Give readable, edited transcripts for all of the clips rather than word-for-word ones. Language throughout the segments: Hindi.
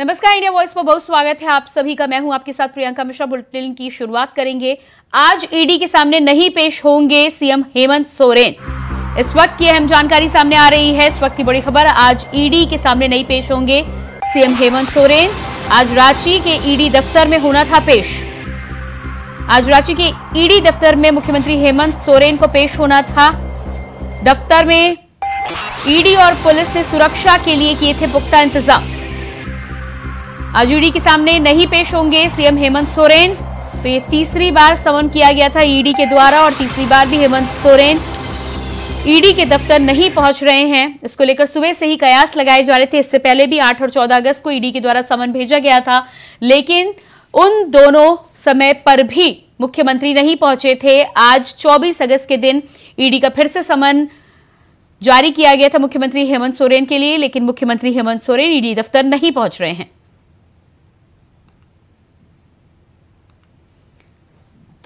नमस्कार, इंडिया वॉइस पर बहुत स्वागत है आप सभी का। मैं हूं आपके साथ प्रियंका मिश्रा। बुलेटिन की शुरुआत करेंगे। आज ईडी के सामने नहीं पेश होंगे सीएम हेमंत सोरेन। इस वक्त की अहम जानकारी सामने आ रही है। इस वक्त की बड़ी खबर, आज ईडी के सामने नहीं पेश होंगे सीएम हेमंत सोरेन। आज रांची के ईडी दफ्तर में होना था पेश। आज रांची के ईडी दफ्तर में मुख्यमंत्री हेमंत सोरेन को पेश होना था। दफ्तर में ईडी और पुलिस ने सुरक्षा के लिए किए थे पुख्ता इंतजाम। आज ईडी के सामने नहीं पेश होंगे सीएम हेमंत सोरेन। तो ये तीसरी बार समन किया गया था ईडी के द्वारा और तीसरी बार भी हेमंत सोरेन ईडी के दफ्तर नहीं पहुंच रहे हैं। इसको लेकर सुबह से ही कयास लगाए जा रहे थे। इससे पहले भी 8 और 14 अगस्त को ईडी के द्वारा समन भेजा गया था, लेकिन उन दोनों समय पर भी मुख्यमंत्री नहीं पहुंचे थे। आज 24 अगस्त के दिन ईडी का फिर से समन जारी किया गया था मुख्यमंत्री हेमंत सोरेन के लिए, लेकिन मुख्यमंत्री हेमंत सोरेन ईडी दफ्तर नहीं पहुंच रहे हैं।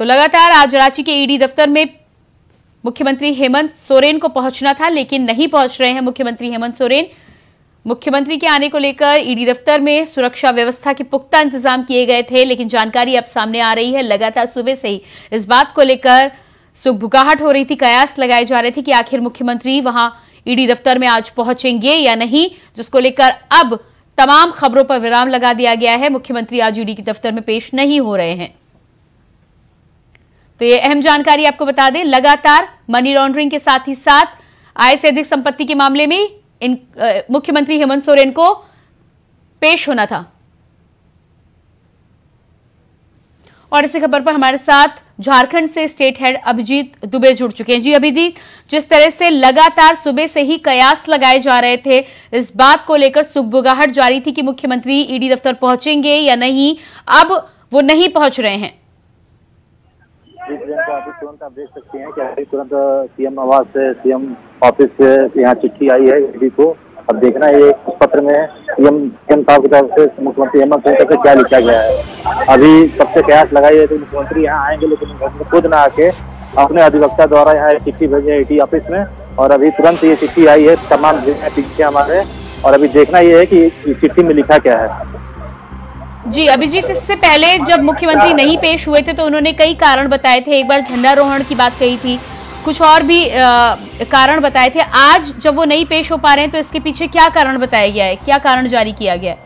तो लगातार आज रांची के ईडी दफ्तर में मुख्यमंत्री हेमंत सोरेन को पहुंचना था, लेकिन नहीं पहुंच रहे हैं मुख्यमंत्री हेमंत सोरेन। मुख्यमंत्री के आने को लेकर ईडी दफ्तर में सुरक्षा व्यवस्था के पुख्ता इंतजाम किए गए थे, लेकिन जानकारी अब सामने आ रही है। लगातार सुबह से ही इस बात को लेकर सुगबुगाहट हो रही थी, कयास लगाए जा रहे थे कि आखिर मुख्यमंत्री वहां ईडी दफ्तर में आज पहुंचेंगे या नहीं, जिसको लेकर अब तमाम खबरों पर विराम लगा दिया गया है। मुख्यमंत्री आज ईडी के दफ्तर में पेश नहीं हो रहे हैं। तो ये अहम जानकारी आपको बता दें। लगातार मनी लॉन्ड्रिंग के साथ ही साथ आय से अधिक संपत्ति के मामले में मुख्यमंत्री हेमंत सोरेन को पेश होना था। और इसी खबर पर हमारे साथ झारखंड से स्टेट हेड अभिजीत दुबे जुड़ चुके हैं। जी अभिजीत, जिस तरह से लगातार सुबह से ही कयास लगाए जा रहे थे, इस बात को लेकर सुगबुगाहट जारी थी कि मुख्यमंत्री ईडी दफ्तर पहुंचेंगे या नहीं, अब वो नहीं पहुंच रहे हैं। अभी तुरंत आप देख सकते हैं कि अभी तुरंत सीएम आवास से, सीएम ऑफिस से यहाँ चिट्ठी आई है ईडी को। अब देखना ये उस पत्र में सीएम साहब की तरफ से मुख्यमंत्री हेमंत सोरेन से क्या लिखा गया है। अभी सबसे कयास लगाई है तो मुख्यमंत्री यहाँ आएंगे, लेकिन मुख्यमंत्री खुद ना आके अपने अधिवक्ता द्वारा यहाँ चिट्ठी भेजी है ईडी ऑफिस में। और अभी तुरंत ये चिट्ठी आई है, तमाम पीछे हमारे, और अभी देखना ये है कि इस चिट्ठी में लिखा क्या है। जी अभिजीत, इससे पहले जब मुख्यमंत्री नहीं पेश हुए थे तो उन्होंने कई कारण बताए थे। एक बार झंडारोहण की बात कही थी, कुछ और भी कारण बताए थे। आज जब वो नहीं पेश हो पा रहे हैं तो इसके पीछे क्या कारण बताया गया है, क्या कारण जारी किया गया है?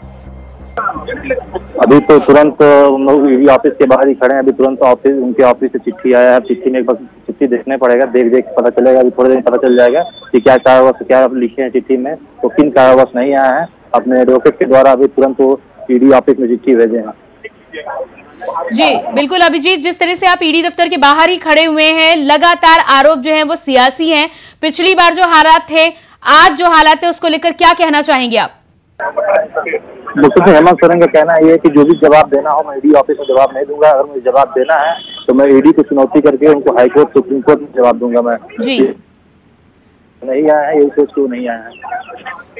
अभी तो तुरंत हम लोग ईडी ऑफिस के बाहर ही खड़े हैं। अभी तुरंत उनके ऑफिस से चिट्ठी आया है। चिट्ठी में एक बार चिट्ठी देखने पड़ेगा, देख पता चलेगा। अभी थोड़े दिन पता चल जाएगा कि क्या कारणवश क्या लिखे हैं चिट्ठी में, तो किन कारणवश नहीं आया है। अपने एडवोकेट के द्वारा अभी तुरंत वो ईडी ऑफिस में चिट्ठी भेजे हैं। जी बिल्कुल अभिजीत, जिस तरह से आप ईडी दफ्तर के बाहर ही खड़े हुए हैं, लगातार आरोप जो हैं वो सियासी हैं। पिछली बार जो हालात थे, आज जो हालात है, उसको लेकर क्या कहना चाहेंगे आप? मुख्यमंत्री हेमंत सोरेन का कहना ये है कि जो भी जवाब देना हो मैं ईडी ऑफिस में जवाब नहीं दूंगा। अगर मुझे जवाब देना है तो मैं ईडी को चुनौती करके उनको हाईकोर्ट, सुप्रीम कोर्ट में जवाब दूंगा। मैं जी नहीं आया है, यही सोच क्यों नहीं आया है।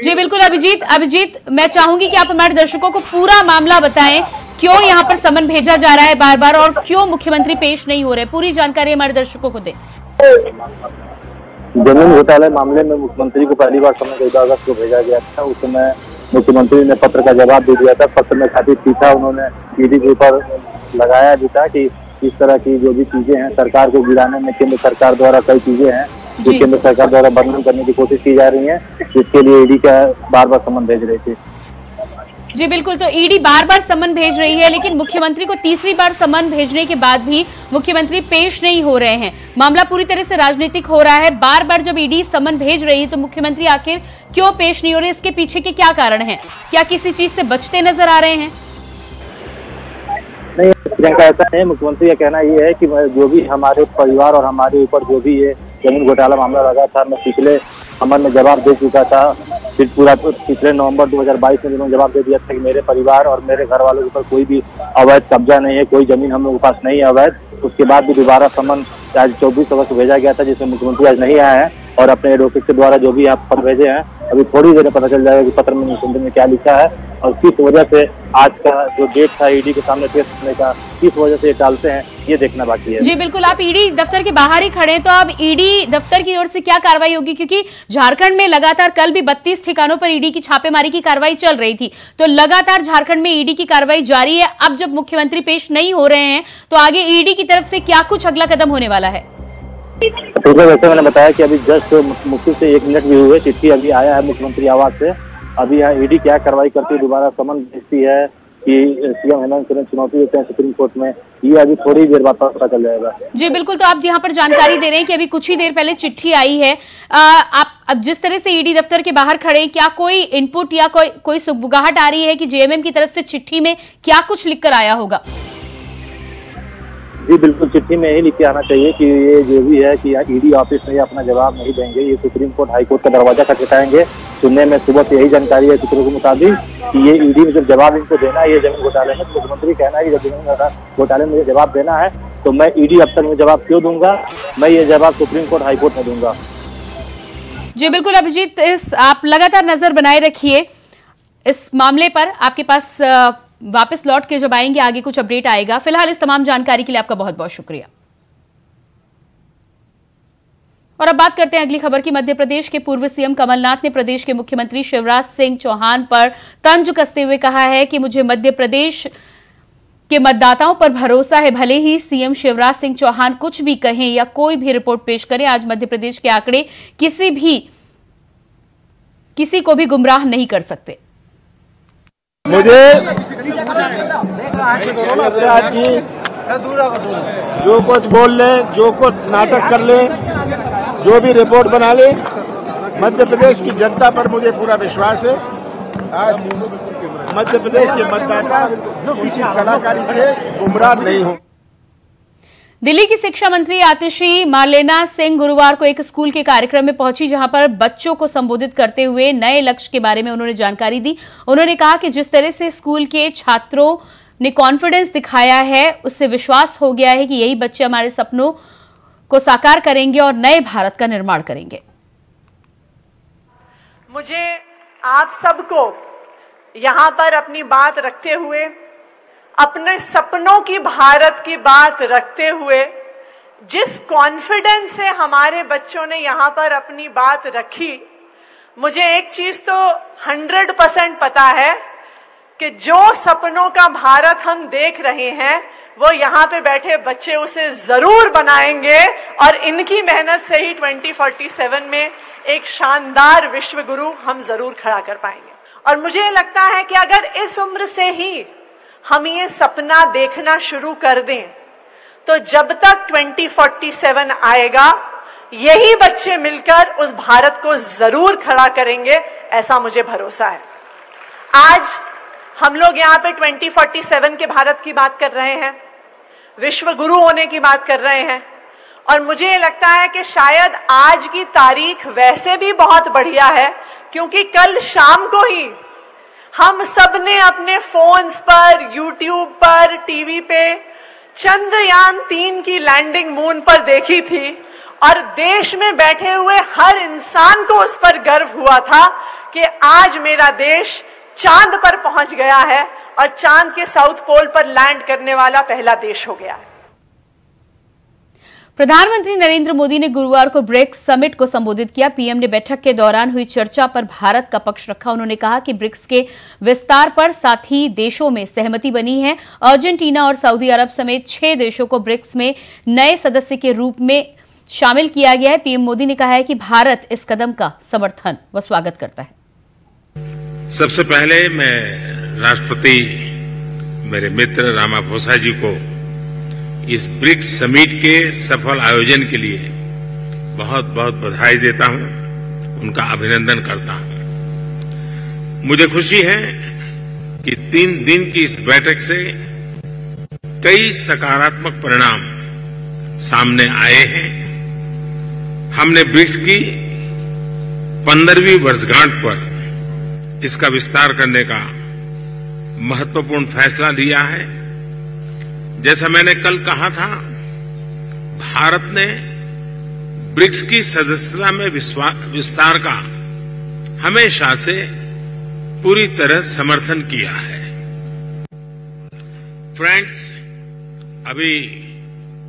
जी बिल्कुल अभिजीत, मैं चाहूंगी कि आप हमारे दर्शकों को पूरा मामला बताएं, क्यों यहाँ पर समन भेजा जा रहा है बार बार और क्यों मुख्यमंत्री पेश नहीं हो रहे। पूरी जानकारी हमारे दर्शकों को दें। जमीन घोटाले मामले में मुख्यमंत्री को पहली बार समन 14 अगस्त को भेजा गया था। उस समय मुख्यमंत्री ने पत्र का जवाब दे दिया था। पत्र में काफी तीखा उन्होंने ईडी के ऊपर लगाया भी था कि इस तरह की जो भी चीजें हैं सरकार को गिराने में केंद्र सरकार द्वारा कई चीजें हैं जो केंद्र सरकार द्वारा बदनाम करने की कोशिश की जा रही है, जिसके लिए ईडी का बार बार समन भेज रही थी। जी बिल्कुल, तो ईडी बार बार समन भेज रही है, लेकिन मुख्यमंत्री को तीसरी बार समन भेजने के बाद भी मुख्यमंत्री पेश नहीं हो रहे हैं। मामला पूरी तरह से राजनीतिक हो रहा है। बार बार जब ईडी समन भेज रही है तो मुख्यमंत्री आखिर क्यों पेश नहीं हो रहे, इसके पीछे के क्या कारण है? क्या किसी चीज से बचते नजर आ रहे हैं? नहीं, प्रियंका ऐसा नहीं। मुख्यमंत्री का कहना ये है कि जो भी हमारे परिवार और हमारे ऊपर जो भी ये जमीन घोटाला मामला लगा था, मैं पिछले समन में जवाब दे चुका था। फिर पूरा पिछले नवंबर 2022 में उन्होंने जवाब दे दिया था कि मेरे परिवार और मेरे घर वालों के ऊपर कोई भी अवैध कब्जा नहीं है, कोई जमीन हम लोगों के पास नहीं है अवैध। उसके बाद भी दोबारा समन आज 24 अगस्त को भेजा गया था, जिसमें मुख्यमंत्री आज नहीं आए हैं। और अपने एडवोकेट के द्वारा जो भी आप पत्र भेजे हैं, अभी थोड़ी देर में पता चल जाएगा कि पत्र में निकुंज में क्या लिखा है और किस वजह से आज का जो डेट था ईडी के सामने पेश करने का, किस वजह से ये टालते हैं, ये देखना बाकी है। जी बिल्कुल, आप ईडी दफ्तर के बाहर ही खड़े हैं, तो अब ईडी दफ्तर की ओर से क्या कार्रवाई होगी? क्योंकि झारखंड में लगातार कल भी 32 ठिकानों पर ईडी की छापेमारी की कार्रवाई चल रही थी, तो लगातार झारखंड में ईडी की कार्रवाई जारी है। अब जब मुख्यमंत्री पेश नहीं हो रहे हैं तो आगे ईडी की तरफ से क्या कुछ अगला कदम होने वाला है? तो वैसे मैंने बताया कि अभी जस्ट मुश्किल से 1 मिनट भी हुए, चिट्ठी अभी आया है मुख्यमंत्री आवास से। अभी यहाँ ईडी क्या कार्रवाई करती है, दोबारा समन भेजती है कि सीएम हेमंत सोरेन चुनौती देते हैं सुप्रीम कोर्ट में, ये अभी थोड़ी देर बाद पता चल जाएगा। जी बिल्कुल, तो आप यहाँ पर जानकारी दे रहे हैं कि अभी कुछ ही देर पहले चिट्ठी आई है। आप अब जिस तरह से ईडी दफ्तर के बाहर खड़े हैं, क्या कोई इनपुट या कोई सुगबुगाहट आ रही है कि जेएमएम की तरफ से चिट्ठी में क्या कुछ लिखकर आया होगा? जी बिल्कुल, चिट्ठी में यही लिख के आना चाहिए कि ये जो भी है कि ईडी ऑफिस में ये अपना जवाब नहीं देंगे, ये सुप्रीम कोर्ट हाई कोर्ट का दरवाजा खटखटाएंगे। सुनने में सुबह से यही जानकारी है सूत्रों के मुताबिक कि ये ईडी में जब जवाब इनको देना है ये जमीन घोटाले में, तो मुख्यमंत्री कहना है कि जब जमीन घोटाले में मुझे जवाब देना है तो मैं ईडी अफसर में जवाब क्यों दूंगा, मैं ये जवाब सुप्रीम कोर्ट हाई कोर्ट में दूंगा। जी बिल्कुल अभिजीत, आप लगातार नजर बनाए रखिए इस मामले पर। आपके पास वापस लौट के जब आएंगे आगे कुछ अपडेट आएगा। फिलहाल इस तमाम जानकारी के लिए आपका बहुत बहुत शुक्रिया। और अब बात करते हैं अगली खबर की। मध्य प्रदेश के पूर्व सीएम कमलनाथ ने प्रदेश के मुख्यमंत्री शिवराज सिंह चौहान पर तंज कसते हुए कहा है कि मुझे मध्य प्रदेश के मतदाताओं पर भरोसा है, भले ही सीएम शिवराज सिंह चौहान कुछ भी कहें या कोई भी रिपोर्ट पेश करें, आज मध्य प्रदेश के आंकड़े किसी को भी गुमराह नहीं कर सकते। मुझे जी जो कुछ बोल ले, जो कुछ नाटक कर ले, जो भी रिपोर्ट बना ले, मध्य प्रदेश की जनता पर मुझे पूरा विश्वास है। आज मध्य प्रदेश के मतदाता किसी कलाकारी से गुमराह नहीं हो। दिल्ली की शिक्षा मंत्री आतिशी मार्लेना सिंह गुरुवार को एक स्कूल के कार्यक्रम में पहुंची, जहां पर बच्चों को संबोधित करते हुए नए लक्ष्य के बारे में उन्होंने जानकारी दी। उन्होंने कहा कि जिस तरह से स्कूल के छात्रों ने कॉन्फिडेंस दिखाया है, उससे विश्वास हो गया है कि यही बच्चे हमारे सपनों को साकार करेंगे और नए भारत का निर्माण करेंगे। मुझे आप सबको यहां पर अपनी बात रखते हुए, अपने सपनों की भारत की बात रखते हुए, जिस कॉन्फिडेंस से हमारे बच्चों ने यहाँ पर अपनी बात रखी, मुझे एक चीज तो 100% पता है कि जो सपनों का भारत हम देख रहे हैं वो यहाँ पे बैठे बच्चे उसे जरूर बनाएंगे और इनकी मेहनत से ही 2047 में एक शानदार विश्व गुरु हम जरूर खड़ा कर पाएंगे। और मुझे लगता है कि अगर इस उम्र से ही हम ये सपना देखना शुरू कर दें तो जब तक 2047 आएगा यही बच्चे मिलकर उस भारत को जरूर खड़ा करेंगे, ऐसा मुझे भरोसा है। आज हम लोग यहाँ पे 2047 के भारत की बात कर रहे हैं, विश्व गुरु होने की बात कर रहे हैं, और मुझे लगता है कि शायद आज की तारीख वैसे भी बहुत बढ़िया है क्योंकि कल शाम को ही हम सब ने अपने फोन्स पर, यूट्यूब पर, टीवी पे चंद्रयान 3 की लैंडिंग मून पर देखी थी और देश में बैठे हुए हर इंसान को उस पर गर्व हुआ था कि आज मेरा देश चांद पर पहुंच गया है और चांद के साउथ पोल पर लैंड करने वाला पहला देश हो गया है। प्रधानमंत्री नरेंद्र मोदी ने गुरुवार को ब्रिक्स समिट को संबोधित किया। पीएम ने बैठक के दौरान हुई चर्चा पर भारत का पक्ष रखा। उन्होंने कहा कि ब्रिक्स के विस्तार पर साथी देशों में सहमति बनी है। अर्जेंटीना और सऊदी अरब समेत 6 देशों को ब्रिक्स में नए सदस्य के रूप में शामिल किया गया है। पीएम मोदी ने कहा है कि भारत इस कदम का समर्थन व स्वागत करता है। सबसे पहले मैं राष्ट्रपति मेरे मित्र रामाफोसा जी को इस ब्रिक्स समिट के सफल आयोजन के लिए बहुत बहुत बधाई देता हूं, उनका अभिनंदन करता हूं। मुझे खुशी है कि 3 दिन की इस बैठक से कई सकारात्मक परिणाम सामने आए हैं। हमने ब्रिक्स की 15वीं वर्षगांठ पर इसका विस्तार करने का महत्वपूर्ण फैसला लिया है। जैसा मैंने कल कहा था, भारत ने ब्रिक्स की सदस्यता में विस्तार का हमेशा से पूरी तरह समर्थन किया है। फ्रेंड्स, अभी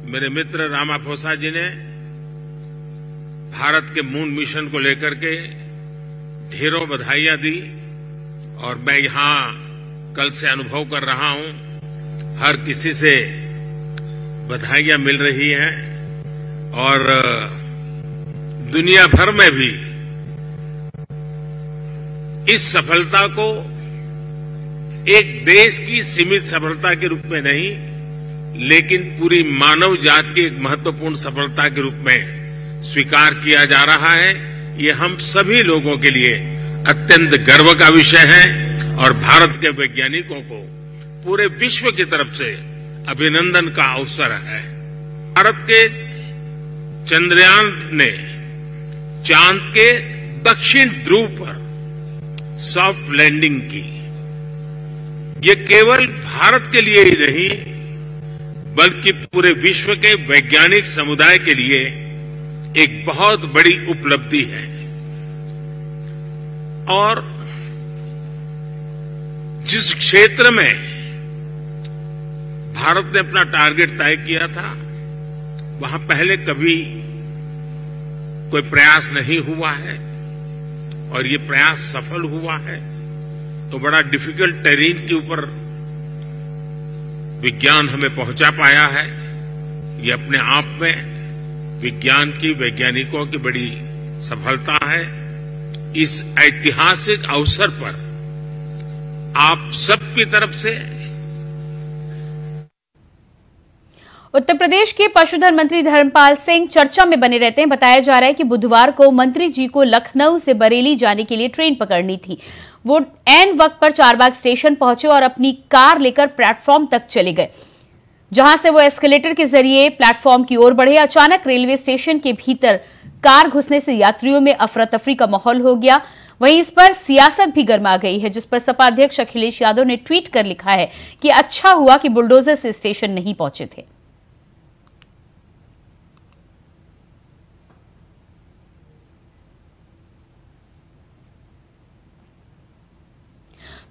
मेरे मित्र रामाफोसा जी ने भारत के मून मिशन को लेकर के ढेरों बधाइयां दी और मैं यहां कल से अनुभव कर रहा हूं, हर किसी से बधाइयां मिल रही हैं और दुनिया भर में भी इस सफलता को एक देश की सीमित सफलता के रूप में नहीं, लेकिन पूरी मानव जाति की एक महत्वपूर्ण सफलता के रूप में स्वीकार किया जा रहा है। ये हम सभी लोगों के लिए अत्यंत गर्व का विषय है और भारत के वैज्ञानिकों को पूरे विश्व की तरफ से अभिनंदन का अवसर है। भारत के चंद्रयान ने चांद के दक्षिण ध्रुव पर सॉफ्ट लैंडिंग की। ये केवल भारत के लिए ही नहीं, बल्कि पूरे विश्व के वैज्ञानिक समुदाय के लिए एक बहुत बड़ी उपलब्धि है। और जिस क्षेत्र में भारत ने अपना टारगेट तय किया था, वहां पहले कभी कोई प्रयास नहीं हुआ है और ये प्रयास सफल हुआ है, तो बड़ा डिफिकल्ट टेरेन के ऊपर विज्ञान हमें पहुंचा पाया है। ये अपने आप में विज्ञान की, वैज्ञानिकों की बड़ी सफलता है। इस ऐतिहासिक अवसर पर आप सबकी तरफ से उत्तर प्रदेश के पशुधन मंत्री धर्मपाल सिंह चर्चा में बने रहते हैं। बताया जा रहा है कि बुधवार को मंत्री जी को लखनऊ से बरेली जाने के लिए ट्रेन पकड़नी थी। वो ऐन वक्त पर चारबाग स्टेशन पहुंचे और अपनी कार लेकर प्लेटफॉर्म तक चले गए, जहां से वो एस्केलेटर के जरिए प्लेटफॉर्म की ओर बढ़े। अचानक रेलवे स्टेशन के भीतर कार घुसने से यात्रियों में अफरा तफरी का माहौल हो गया। वहीं इस पर सियासत भी गर्मा गई है, जिस पर सपा अध्यक्ष अखिलेश यादव ने ट्वीट कर लिखा है कि अच्छा हुआ कि बुलडोजर से स्टेशन नहीं पहुंचे थे।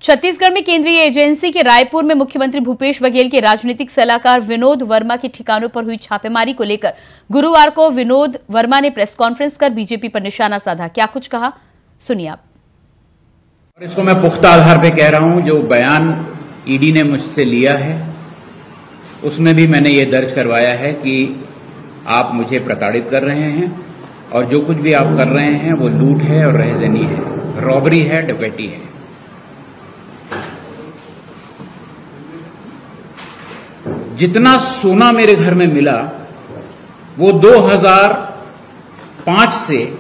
छत्तीसगढ़ में केंद्रीय एजेंसी के रायपुर में मुख्यमंत्री भूपेश बघेल के राजनीतिक सलाहकार विनोद वर्मा के ठिकानों पर हुई छापेमारी को लेकर गुरुवार को विनोद वर्मा ने प्रेस कॉन्फ्रेंस कर बीजेपी पर निशाना साधा। क्या कुछ कहा, सुनिए आप। और इसको मैं पुख्ता आधार पे कह रहा हूं, जो बयान ईडी ने मुझसे लिया है उसमें भी मैंने ये दर्ज करवाया है कि आप मुझे प्रताड़ित कर रहे हैं और जो कुछ भी आप कर रहे हैं वो लूट है और रहजनी है, रॉबरी है, डकैती है। जितना सोना मेरे घर में मिला वो 2005 से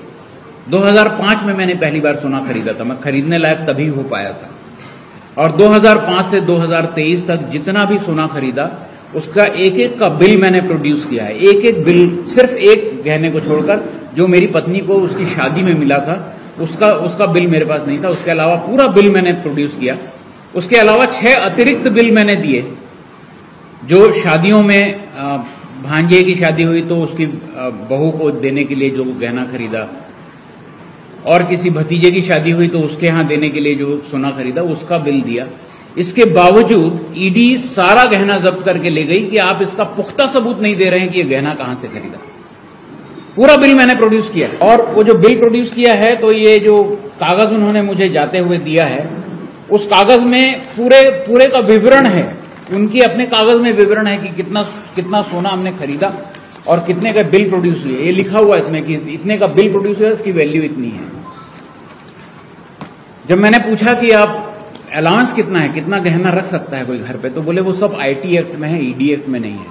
2005 में मैंने पहली बार सोना खरीदा था। मैं खरीदने लायक तभी हो पाया था। और 2005 से 2023 तक जितना भी सोना खरीदा उसका एक एक का बिल मैंने प्रोड्यूस किया है। एक एक बिल, सिर्फ एक गहने को छोड़कर जो मेरी पत्नी को उसकी शादी में मिला था उसका बिल मेरे पास नहीं था। उसके अलावा पूरा बिल मैंने प्रोड्यूस किया। उसके अलावा 6 अतिरिक्त बिल मैंने दिए। जो शादियों में भांजे की शादी हुई तो उसकी बहू को देने के लिए जो गहना खरीदा, और किसी भतीजे की शादी हुई तो उसके यहां देने के लिए जो सोना खरीदा उसका बिल दिया। इसके बावजूद ईडी सारा गहना जब्त करके ले गई कि आप इसका पुख्ता सबूत नहीं दे रहे हैं कि ये गहना कहां से खरीदा। पूरा बिल मैंने प्रोड्यूस किया। और वो जो बिल प्रोड्यूस किया है तो ये जो कागज उन्होंने मुझे जाते हुए दिया है उस कागज में पूरे का विवरण है। उनकी अपने कागज में विवरण है कि कितना सोना हमने खरीदा और कितने का बिल प्रोड्यूस हुआ। ये लिखा हुआ है इसमें कि इतने का बिल प्रोड्यूस हुआ, इसकी वैल्यू इतनी है। जब मैंने पूछा कि आप अलाउंस कितना है, कितना गहना रख सकता है कोई घर पे, तो बोले वो सब आईटी एक्ट में है, ईडी एक्ट में नहीं है।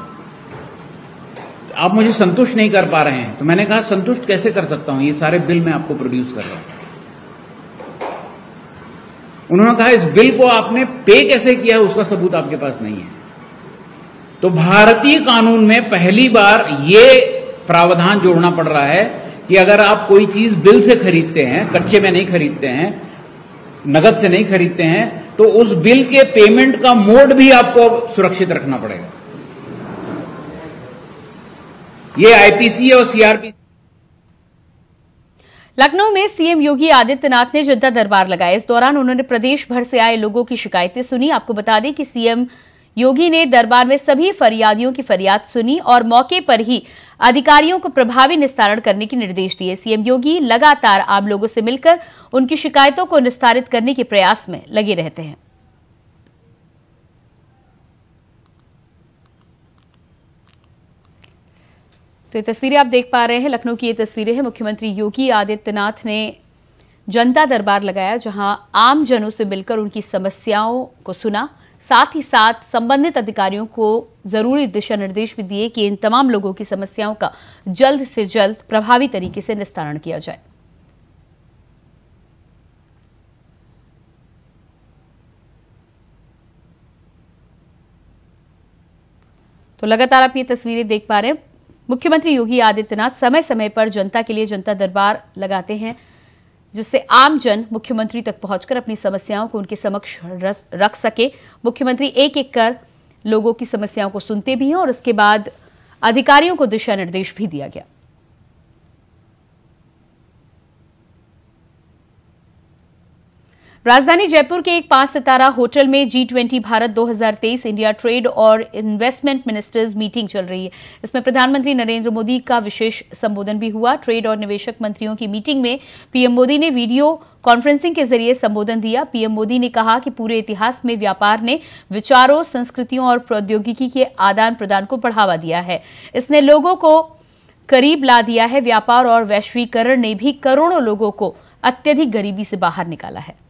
आप मुझे संतुष्ट नहीं कर पा रहे हैं। तो मैंने कहा संतुष्ट कैसे कर सकता हूं, ये सारे बिल मैं आपको प्रोड्यूस कर रहा हूं। उन्होंने कहा इस बिल को आपने पे कैसे किया उसका सबूत आपके पास नहीं है। तो भारतीय कानून में पहली बार ये प्रावधान जोड़ना पड़ रहा है कि अगर आप कोई चीज बिल से खरीदते हैं, कच्चे में नहीं खरीदते हैं, नगद से नहीं खरीदते हैं, तो उस बिल के पेमेंट का मोड भी आपको सुरक्षित रखना पड़ेगा। ये आईपीसी और सीआरपीसी लखनऊ में सीएम योगी आदित्यनाथ ने जनता दरबार लगाया। इस दौरान उन्होंने प्रदेश भर से आए लोगों की शिकायतें सुनी। आपको बता दें कि सीएम योगी ने दरबार में सभी फरियादियों की फरियाद सुनी और मौके पर ही अधिकारियों को प्रभावी निस्तारण करने के निर्देश दिए। सीएम योगी लगातार आम लोगों से मिलकर उनकी शिकायतों को निस्तारित करने के प्रयास में लगे रहते हैं। तो ये तस्वीरें आप देख पा रहे हैं, लखनऊ की ये तस्वीरें हैं। मुख्यमंत्री योगी आदित्यनाथ ने जनता दरबार लगाया, जहां आम जनों से मिलकर उनकी समस्याओं को सुना, साथ ही साथ संबंधित अधिकारियों को जरूरी दिशा निर्देश भी दिए कि इन तमाम लोगों की समस्याओं का जल्द से जल्द प्रभावी तरीके से निस्तारण किया जाए। तो लगातार आप ये तस्वीरें देख पा रहे हैं। मुख्यमंत्री योगी आदित्यनाथ समय समय पर जनता के लिए जनता दरबार लगाते हैं, जिससे आम जन मुख्यमंत्री तक पहुंचकर अपनी समस्याओं को उनके समक्ष रख सके। मुख्यमंत्री एक एक कर लोगों की समस्याओं को सुनते भी हैं और उसके बाद अधिकारियों को दिशा निर्देश भी दिया गया। राजधानी जयपुर के एक 5 सितारा होटल में G20 भारत 2023 इंडिया ट्रेड और इन्वेस्टमेंट मिनिस्टर्स मीटिंग चल रही है। इसमें प्रधानमंत्री नरेंद्र मोदी का विशेष संबोधन भी हुआ। ट्रेड और निवेशक मंत्रियों की मीटिंग में पीएम मोदी ने वीडियो कॉन्फ्रेंसिंग के जरिए संबोधन दिया। पीएम मोदी ने कहा कि पूरे इतिहास में व्यापार ने विचारों, संस्कृतियों और प्रौद्योगिकी के आदान प्रदान को बढ़ावा दिया है। इसने लोगों को करीब ला दिया है। व्यापार और वैश्वीकरण ने भी करोड़ों लोगों को अत्यधिक गरीबी से बाहर निकाला है।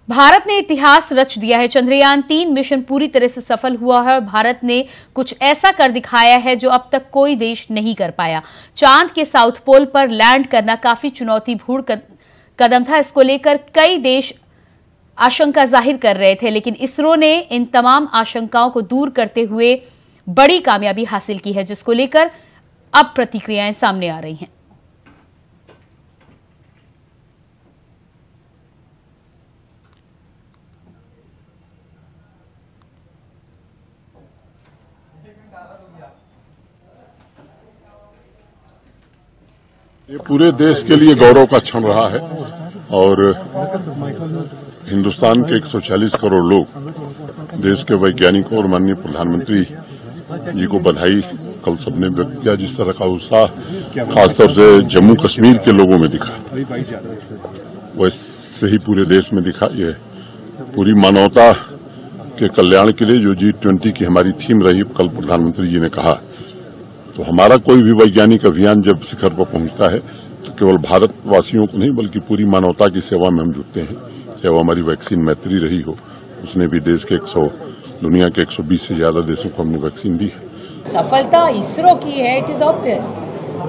भारत ने इतिहास रच दिया है। चंद्रयान 3 मिशन पूरी तरह से सफल हुआ है। भारत ने कुछ ऐसा कर दिखाया है जो अब तक कोई देश नहीं कर पाया। चांद के साउथ पोल पर लैंड करना काफी चुनौतीपूर्ण कदम था। इसको लेकर कई देश आशंका जाहिर कर रहे थे, लेकिन इसरो ने इन तमाम आशंकाओं को दूर करते हुए बड़ी कामयाबी हासिल की है, जिसको लेकर अब प्रतिक्रियाएं सामने आ रही हैं। ये पूरे देश के लिए गौरव का क्षण रहा है और हिंदुस्तान के 140 करोड़ लोग, देश के वैज्ञानिकों और माननीय प्रधानमंत्री जी को बधाई कल सबने व्यक्त किया। जिस तरह का उत्साह खासतौर से जम्मू कश्मीर के लोगों में दिखा, वैसे ही पूरे देश में दिखा। ये पूरी मानवता के कल्याण के लिए जो G20 की हमारी थीम रही, कल प्रधानमंत्री जी ने कहा, तो हमारा कोई भी वैज्ञानिक अभियान जब शिखर पर पहुंचता है तो केवल भारतवासियों को नहीं बल्कि पूरी मानवता की सेवा में हम जुटते हैं। चाहे वो हमारी वैक्सीन मैत्री रही हो, उसने भी देश के दुनिया के 120 से ज्यादा देशों को हमने वैक्सीन दी है। सफलता इसरो की है, इट इज ऑब्वियस।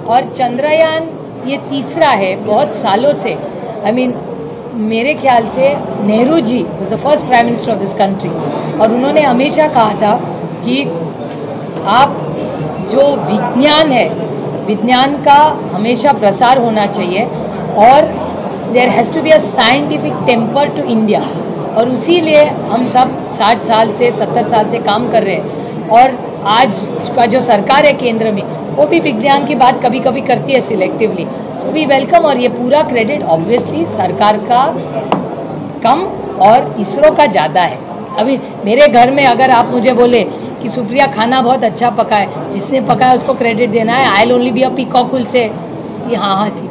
और चंद्रयान ये तीसरा है बहुत सालों से। मेरे ख्याल से Nehru ji was the first prime minister of this country और उन्होंने हमेशा कहा था कि आप जो विज्ञान है, विज्ञान का हमेशा प्रसार होना चाहिए और there has to be a scientific temper to India. और उसी लिए हम सब 60 साल से 70 साल से काम कर रहे हैं और आज का जो सरकार है केंद्र में, वो भी विज्ञान की बात कभी कभी करती है सिलेक्टिवली। So we welcome. और ये पूरा क्रेडिट ऑब्वियसली सरकार का कम और इसरो का ज़्यादा है। अभी मेरे घर में अगर आप मुझे बोले कि सुप्रिया खाना बहुत अच्छा पका है, जिसने पकाया उसको क्रेडिट देना है, I will only be a peacock will say हाँ ठीक।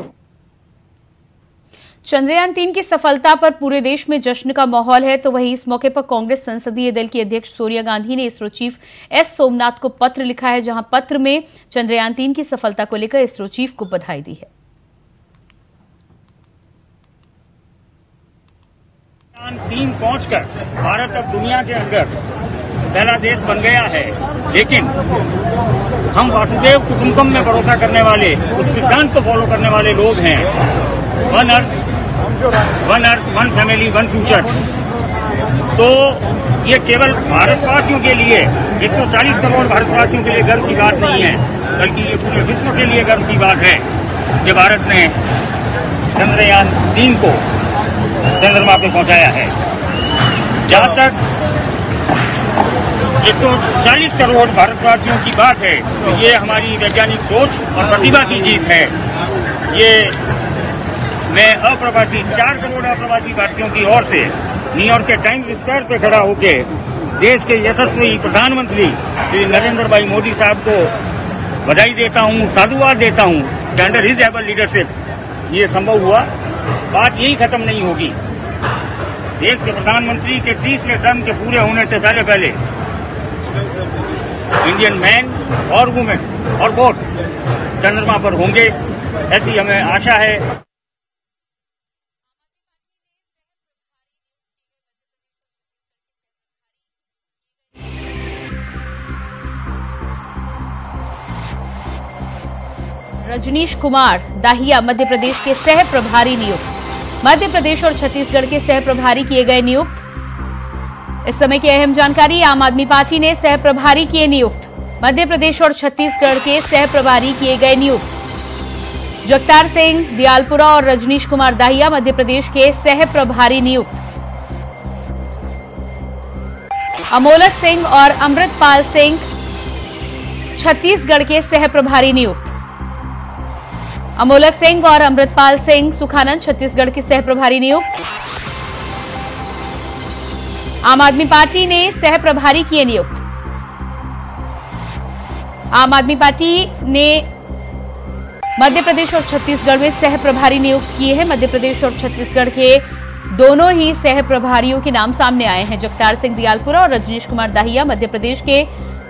चंद्रयान 3 की सफलता पर पूरे देश में जश्न का माहौल है। तो वहीं इस मौके पर कांग्रेस संसदीय दल की अध्यक्ष सोनिया गांधी ने इसरो चीफ एस सोमनाथ को पत्र लिखा है, जहां पत्र में चंद्रयान 3 की सफलता को लेकर इसरो चीफ को बधाई दी है। 3 पहुंचकर भारत अब दुनिया के अंदर पहला देश बन गया है, लेकिन हम वासुदेव कुटुंबकम में भरोसा करने वाले, उस सिद्धांत को फॉलो करने वाले लोग हैं। One earth, one family, one future. तो ये केवल भारतवासियों के लिए, 140 करोड़ भारतवासियों के लिए गर्व की बात नहीं है, बल्कि ये पूरे विश्व के लिए गर्व की बात है कि भारत ने चंद्रयान 3 को चंद्रमा पर पहुंचाया है। जहां तक 140 करोड़ भारतवासियों की बात है, तो ये हमारी वैज्ञानिक सोच और प्रतिभा की जीत है। ये मैं अप्रवासी 4 करोड़ अप्रवासी भारतीयों की ओर से न्यूयॉर्क के टाइम्स स्क्वायर पे खड़ा होकर देश के यशस्वी प्रधानमंत्री श्री नरेंद्र भाई मोदी साहब को बधाई देता हूँ, साधुवाद देता हूँ कि अंडर हिज एबल लीडरशिप ये संभव हुआ। बात यही खत्म नहीं होगी। देश के प्रधानमंत्री के 30वें टर्म के पूरे होने से पहले इंडियन मैन और वुमेन और बोथ चंद्रमा पर होंगे, ऐसी हमें आशा है। रजनीश कुमार दाहिया मध्य प्रदेश के सह प्रभारी नियुक्त। मध्य प्रदेश और छत्तीसगढ़ के सह प्रभारी किए गए नियुक्त। इस समय की अहम जानकारी, आम आदमी पार्टी ने सह प्रभारी किए नियुक्त। मध्य प्रदेश और छत्तीसगढ़ के सह प्रभारी किए गए नियुक्त। जगतार सिंह दियालपुरा और रजनीश कुमार दाहिया मध्य प्रदेश के सह प्रभारी नियुक्त। अमोलक सिंह और अमृतपाल सिंह छत्तीसगढ़ के सह प्रभारी नियुक्त। अमोलक सिंह और अमृतपाल सिंह सुखानंद छत्तीसगढ़ के सह प्रभारी नियुक्त। आम आदमी पार्टी ने सह प्रभारी किए नियुक्त। आम आदमी पार्टी ने मध्य प्रदेश और छत्तीसगढ़ में सह प्रभारी नियुक्त किए हैं। मध्य प्रदेश और छत्तीसगढ़ के दोनों ही सह प्रभारियों के नाम सामने आए हैं। जगतार सिंह दियालपुरा और रजनीश कुमार दाहिया मध्य प्रदेश के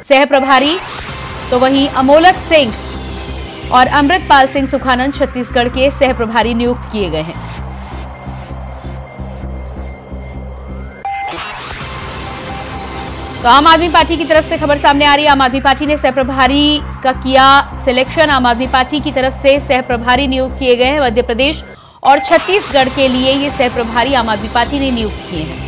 सह प्रभारी, तो वहीं अमोलक सिंह और अमृतपाल सिंह सुखानंद छत्तीसगढ़ के सह प्रभारी नियुक्त किए गए हैं। तो आम आदमी पार्टी की तरफ से खबर सामने आ रही है। आम आदमी पार्टी ने सह प्रभारी का किया सिलेक्शन। आम आदमी पार्टी की तरफ से सह प्रभारी नियुक्त किए गए हैं। मध्य प्रदेश और छत्तीसगढ़ के लिए ये सह प्रभारी आम आदमी पार्टी ने नियुक्त किए हैं।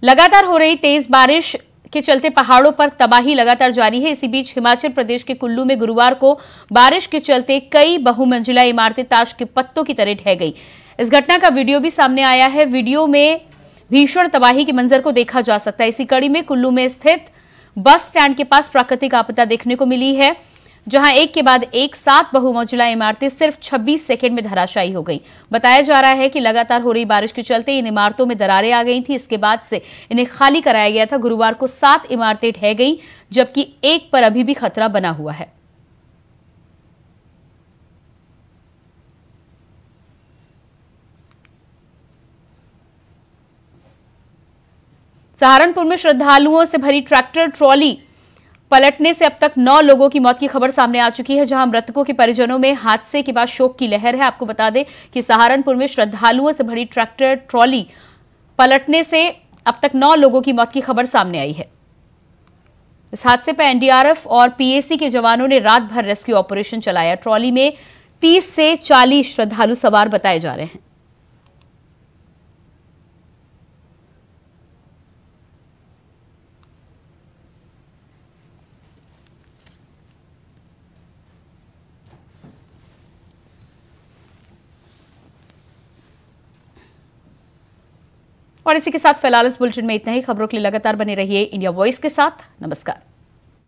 लगातार हो रही तेज बारिश के चलते पहाड़ों पर तबाही लगातार जारी है। इसी बीच हिमाचल प्रदेश के कुल्लू में गुरुवार को बारिश के चलते कई बहुमंजिला इमारतें ताश के पत्तों की तरह ढह गई। इस घटना का वीडियो भी सामने आया है। वीडियो में भीषण तबाही के मंजर को देखा जा सकता है। इसी कड़ी में कुल्लू में स्थित बस स्टैंड के पास प्राकृतिक आपदा देखने को मिली है, जहां एक के बाद एक 7 बहुमंजिला इमारतें सिर्फ 26 सेकंड में धराशायी हो गई। बताया जा रहा है कि लगातार हो रही बारिश के चलते इन इमारतों में दरारें आ गई थी। इसके बाद से इन्हें खाली कराया गया था। गुरुवार को 7 इमारतें ढह गई, जबकि एक पर अभी भी खतरा बना हुआ है। सहारनपुर में श्रद्धालुओं से भरी ट्रैक्टर ट्रॉली पलटने से अब तक 9 लोगों की मौत की खबर सामने आ चुकी है, जहां मृतकों के परिजनों में हादसे के बाद शोक की लहर है। आपको बता दें कि सहारनपुर में श्रद्धालुओं से भरी ट्रैक्टर ट्रॉली पलटने से अब तक 9 लोगों की मौत की खबर सामने आई है। इस हादसे पर एनडीआरएफ और पीएसी के जवानों ने रात भर रेस्क्यू ऑपरेशन चलाया। ट्रॉली में 30 से 40 श्रद्धालु सवार बताए जा रहे हैं। और इसी के साथ फिलहाल इस बुलेटिन में इतना ही। खबरों के लिए लगातार बने रहिए इंडिया वॉइस के साथ। नमस्कार।